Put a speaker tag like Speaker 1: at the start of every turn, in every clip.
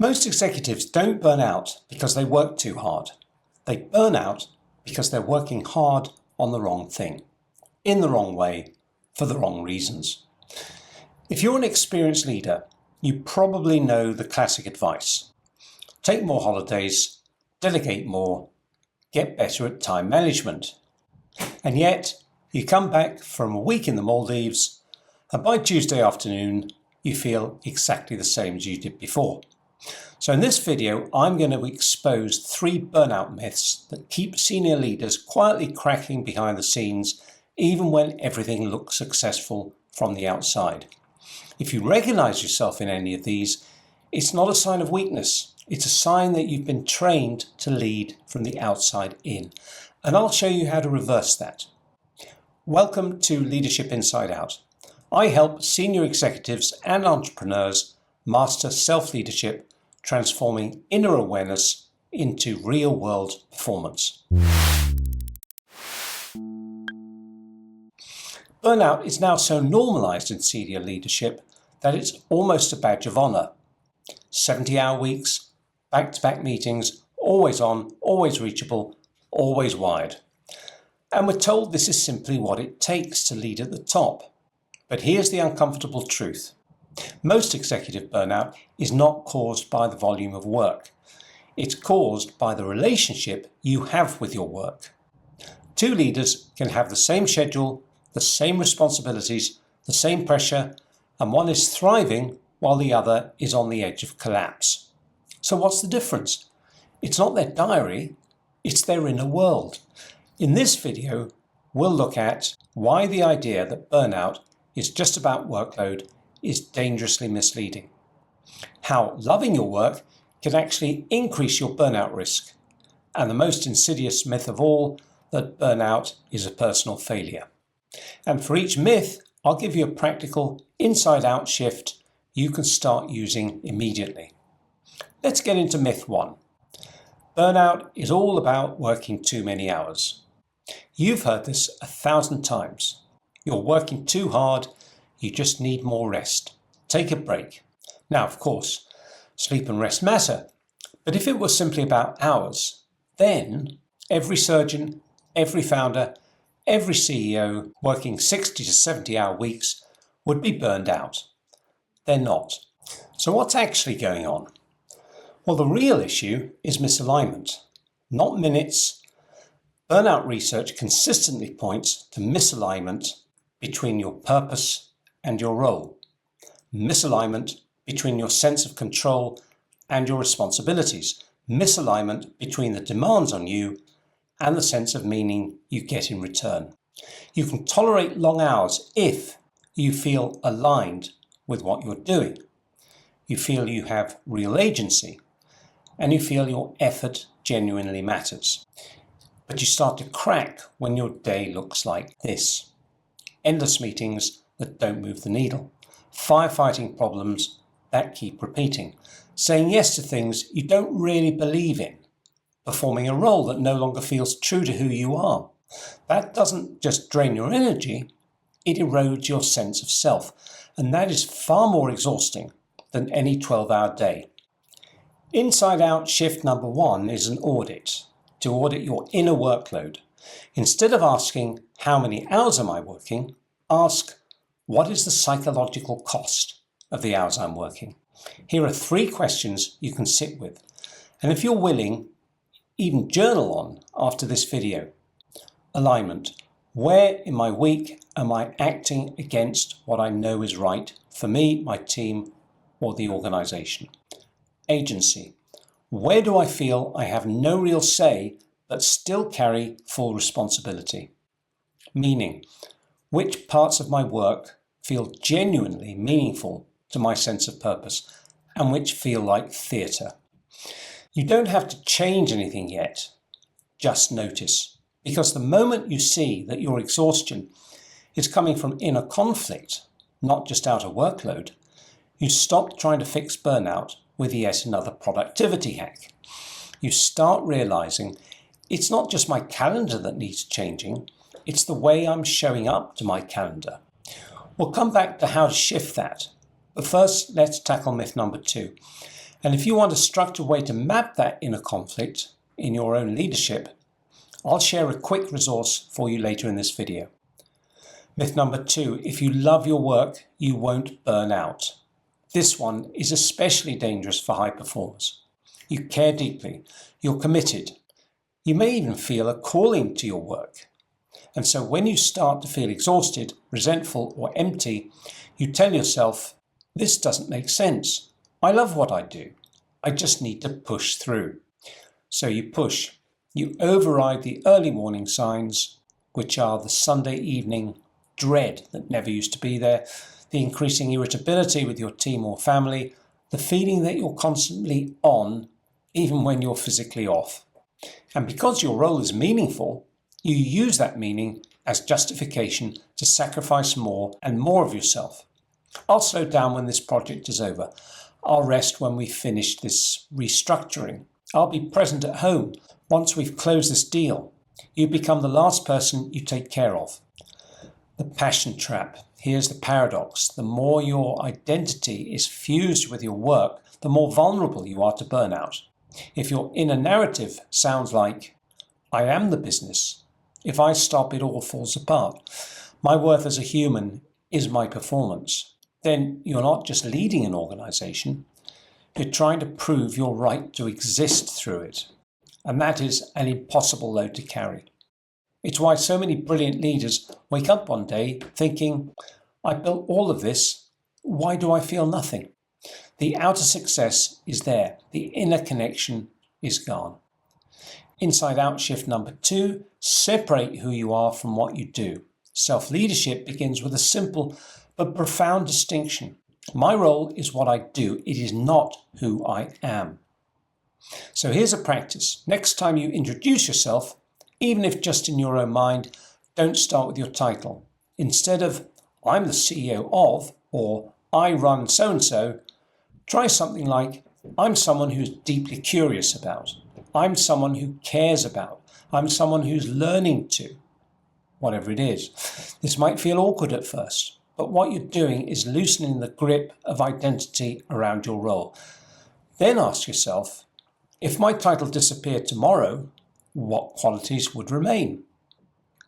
Speaker 1: Most executives don't burn out because they work too hard. They burn out because they're working hard on the wrong thing, in the wrong way, for the wrong reasons. If you're an experienced leader, you probably know the classic advice. Take more holidays, delegate more, get better at time management. And yet, you come back from a week in the Maldives, and by Tuesday afternoon, you feel exactly the same as you did before. So in this video, I'm going to expose 3 burnout myths that keep senior leaders quietly cracking behind the scenes, even when everything looks successful from the outside. If you recognize yourself in any of these, it's not a sign of weakness. It's a sign that you've been trained to lead from the outside in. And I'll show you how to reverse that. Welcome to Leadership Inside Out. I help senior executives and entrepreneurs master self-leadership, transforming inner awareness into real-world performance. Burnout is now so normalized in senior leadership that it's almost a badge of honor. 70-hour weeks, back-to-back meetings, always on, always reachable, always wired. And we're told this is simply what it takes to lead at the top. But here's the uncomfortable truth. Most executive burnout is not caused by the volume of work. It's caused by the relationship you have with your work. 2 leaders can have the same schedule, the same responsibilities, the same pressure, and one is thriving while the other is on the edge of collapse. So what's the difference? It's not their diary, it's their inner world. In this video, we'll look at why the idea that burnout is just about workload is dangerously misleading. How loving your work can actually increase your burnout risk. And the most insidious myth of all, that burnout is a personal failure. And for each myth, I'll give you a practical inside-out shift you can start using immediately. Let's get into myth 1. Burnout is all about working too many hours. You've heard this 1,000 times. You're working too hard. You just need more rest. Take a break. Now, of course, sleep and rest matter. But if it was simply about hours, then every surgeon, every founder, every CEO working 60 to 70-hour weeks would be burned out. They're not. So what's actually going on? Well, the real issue is misalignment, not minutes. Burnout research consistently points to misalignment between your purpose and your role. Misalignment between your sense of control and your responsibilities. Misalignment between the demands on you and the sense of meaning you get in return. You can tolerate long hours if you feel aligned with what you're doing. You feel you have real agency, and you feel your effort genuinely matters. But you start to crack when your day looks like this. Endless meetings that don't move the needle. Firefighting problems that keep repeating. Saying yes to things you don't really believe in. Performing a role that no longer feels true to who you are. That doesn't just drain your energy, it erodes your sense of self. And that is far more exhausting than any 12-hour day. Inside out shift number 1 is an audit. To audit your inner workload. Instead of asking, how many hours am I working? Ask, what is the psychological cost of the hours I'm working? Here are 3 questions you can sit with. And if you're willing, even journal on after this video. Alignment. Where in my week am I acting against what I know is right for me, my team, or the organization? Agency. Where do I feel I have no real say but still carry full responsibility? Meaning. Which parts of my work feel genuinely meaningful to my sense of purpose and which feel like theatre? You don't have to change anything yet, just notice. Because the moment you see that your exhaustion is coming from inner conflict, not just out of workload, you stop trying to fix burnout with yet another productivity hack. You start realizing it's not just my calendar that needs changing, it's the way I'm showing up to my calendar. We'll come back to how to shift that. But first, let's tackle myth number 2. And if you want a structured way to map that inner conflict in your own leadership, I'll share a quick resource for you later in this video. Myth number 2, if you love your work, you won't burn out. This one is especially dangerous for high performers. You care deeply, you're committed. You may even feel a calling to your work. And so when you start to feel exhausted, resentful, or empty, you tell yourself, this doesn't make sense. I love what I do. I just need to push through. So you push. You override the early warning signs, which are the Sunday evening dread that never used to be there, the increasing irritability with your team or family, the feeling that you're constantly on, even when you're physically off. And because your role is meaningful, you use that meaning as justification to sacrifice more and more of yourself. I'll slow down when this project is over. I'll rest when we've finished this restructuring. I'll be present at home once we've closed this deal. You become the last person you take care of. The passion trap. Here's the paradox. The more your identity is fused with your work, the more vulnerable you are to burnout. If your inner narrative sounds like, I am the business. If I stop, it all falls apart. My worth as a human is my performance. Then you're not just leading an organization, you're trying to prove your right to exist through it. And that is an impossible load to carry. It's why so many brilliant leaders wake up one day thinking, I built all of this, why do I feel nothing? The outer success is there, the inner connection is gone. Inside out shift number 2, separate who you are from what you do. Self-leadership begins with a simple but profound distinction. My role is what I do, it is not who I am. So here's a practice. Next time you introduce yourself, even if just in your own mind, don't start with your title. Instead of, I'm the CEO of, or I run so-and-so, try something like, I'm someone who's deeply curious about. I'm someone who cares about. I'm someone who's learning to. Whatever it is. This might feel awkward at first, but what you're doing is loosening the grip of identity around your role. Then ask yourself, if my title disappeared tomorrow, what qualities would remain?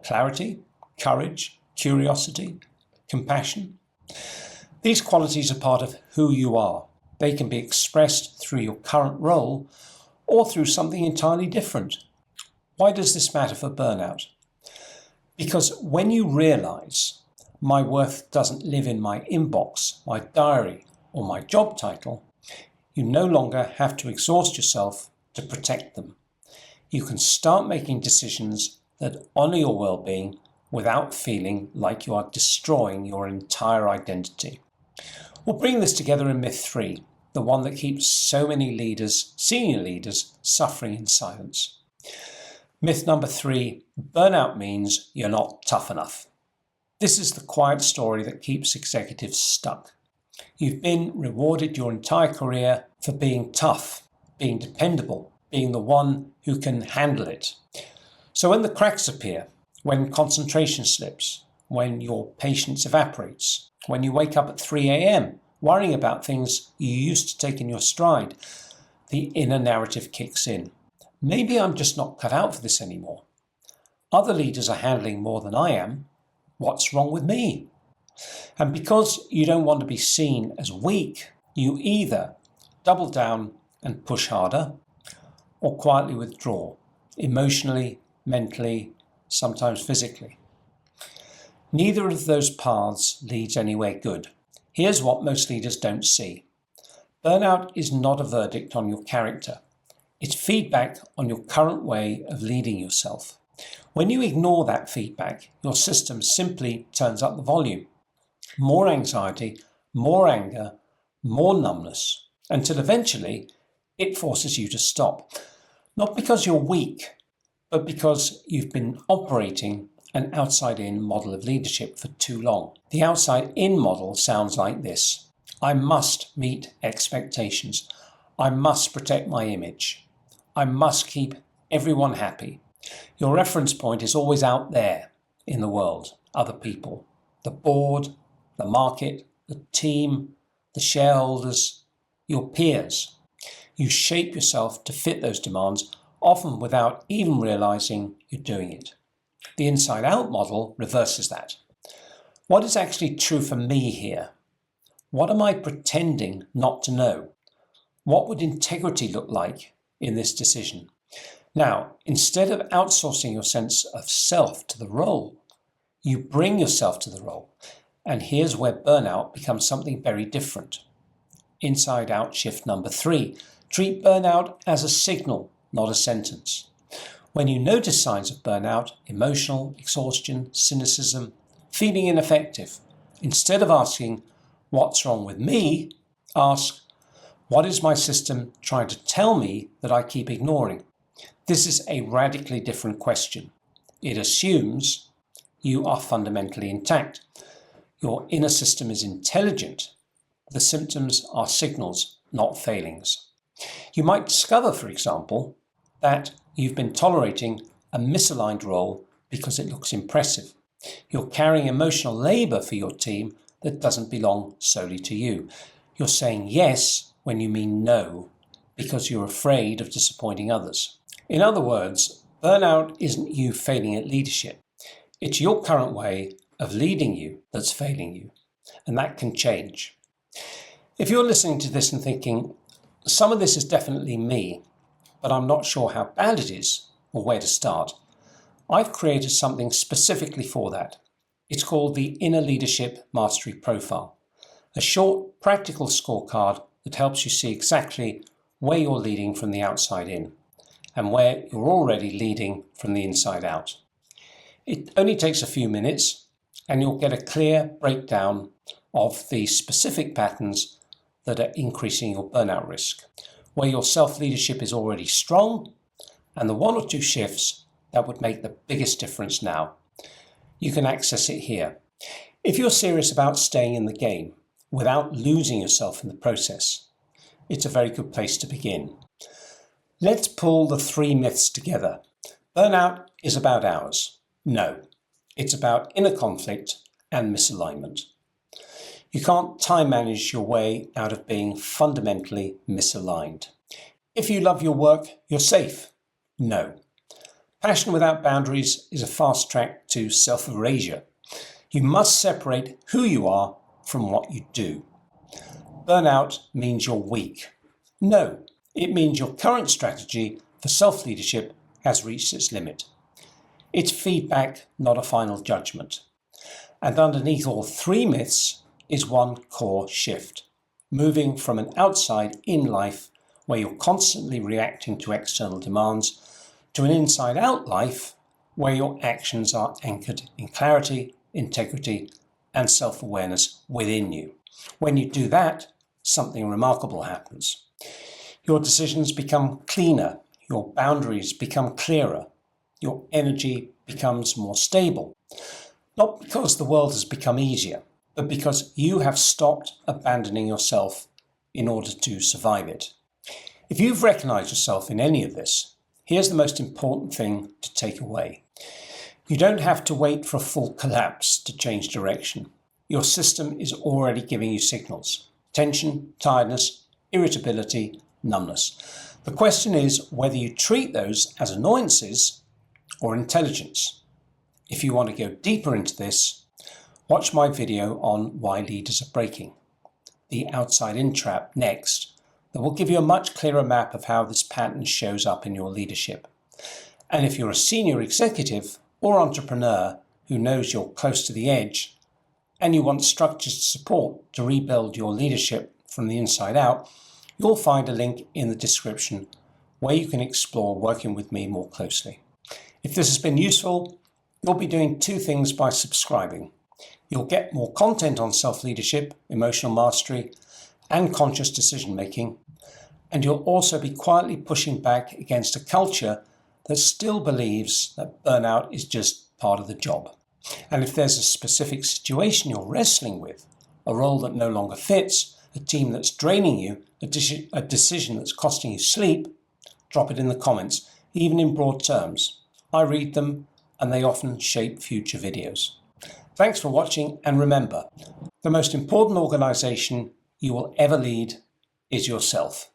Speaker 1: Clarity, courage, curiosity, compassion. These qualities are part of who you are. They can be expressed through your current role or through something entirely different. Why does this matter for burnout? Because when you realize my worth doesn't live in my inbox, my diary, or my job title, you no longer have to exhaust yourself to protect them. You can start making decisions that honor your well-being without feeling like you are destroying your entire identity. We'll bring this together in myth 3, the one that keeps so many leaders, senior leaders, suffering in silence. Myth number 3, burnout means you're not tough enough. This is the quiet story that keeps executives stuck. You've been rewarded your entire career for being tough, being dependable, being the one who can handle it. So when the cracks appear, when concentration slips, when your patience evaporates, when you wake up at 3 a.m. worrying about things you used to take in your stride, the inner narrative kicks in. Maybe I'm just not cut out for this anymore. Other leaders are handling more than I am. What's wrong with me? And because you don't want to be seen as weak, you either double down and push harder or quietly withdraw, emotionally, mentally, sometimes physically. Neither of those paths leads anywhere good. Here's what most leaders don't see. Burnout is not a verdict on your character. It's feedback on your current way of leading yourself. When you ignore that feedback, your system simply turns up the volume. More anxiety, more anger, more numbness, until eventually it forces you to stop. Not because you're weak, but because you've been operating an outside-in model of leadership for too long. The outside-in model sounds like this. I must meet expectations. I must protect my image. I must keep everyone happy. Your reference point is always out there in the world, other people, the board, the market, the team, the shareholders, your peers. You shape yourself to fit those demands, often without even realizing you're doing it. The inside-out model reverses that. What is actually true for me here? What am I pretending not to know? What would integrity look like in this decision? Now, instead of outsourcing your sense of self to the role, you bring yourself to the role. And here's where burnout becomes something very different. Inside out shift number 3. Treat burnout as a signal, not a sentence. When you notice signs of burnout, emotional exhaustion, cynicism, feeling ineffective, instead of asking, "What's wrong with me?" ask, "What is my system trying to tell me that I keep ignoring?" This is a radically different question. It assumes you are fundamentally intact. Your inner system is intelligent. The symptoms are signals, not failings. You might discover, for example, that you've been tolerating a misaligned role because it looks impressive. You're carrying emotional labor for your team that doesn't belong solely to you. You're saying yes when you mean no because you're afraid of disappointing others. In other words, burnout isn't you failing at leadership. It's your current way of leading you that's failing you, and that can change. If you're listening to this and thinking, some of this is definitely me, but I'm not sure how bad it is or where to start, I've created something specifically for that. It's called the Inner Leadership Mastery Profile, a short, practical scorecard that helps you see exactly where you're leading from the outside in and where you're already leading from the inside out. It only takes a few minutes and you'll get a clear breakdown of the specific patterns that are increasing your burnout risk, where your self-leadership is already strong, and the 1 or 2 shifts that would make the biggest difference now. You can access it here. If you're serious about staying in the game without losing yourself in the process, it's a very good place to begin. Let's pull the 3 myths together. Burnout is about hours. No, it's about inner conflict and misalignment. You can't time manage your way out of being fundamentally misaligned. If you love your work, you're safe. No. Passion without boundaries is a fast track to self-erasure. You must separate who you are from what you do. Burnout means you're weak. No, it means your current strategy for self-leadership has reached its limit. It's feedback, not a final judgment. And underneath all 3 myths is one core shift, moving from an outside-in life where you're constantly reacting to external demands to an inside-out life where your actions are anchored in clarity, integrity, and self-awareness within you. When you do that, something remarkable happens. Your decisions become cleaner, your boundaries become clearer, your energy becomes more stable. Not because the world has become easier, but because you have stopped abandoning yourself in order to survive it. If you've recognized yourself in any of this, here's the most important thing to take away. You don't have to wait for a full collapse to change direction. Your system is already giving you signals: tension, tiredness, irritability, numbness. The question is whether you treat those as annoyances or intelligence. If you want to go deeper into this, watch my video on why leaders are breaking, the outside-in trap, next, that will give you a much clearer map of how this pattern shows up in your leadership. And if you're a senior executive or entrepreneur who knows you're close to the edge and you want structures to support to rebuild your leadership from the inside out, you'll find a link in the description where you can explore working with me more closely. If this has been useful, you'll be doing 2 things by subscribing. You'll get more content on self-leadership, emotional mastery, and conscious decision-making, and you'll also be quietly pushing back against a culture that still believes that burnout is just part of the job. And if there's a specific situation you're wrestling with, a role that no longer fits, a team that's draining you, a decision that's costing you sleep, drop it in the comments, even in broad terms. I read them, and they often shape future videos. Thanks for watching, and remember, the most important organization you will ever lead is yourself.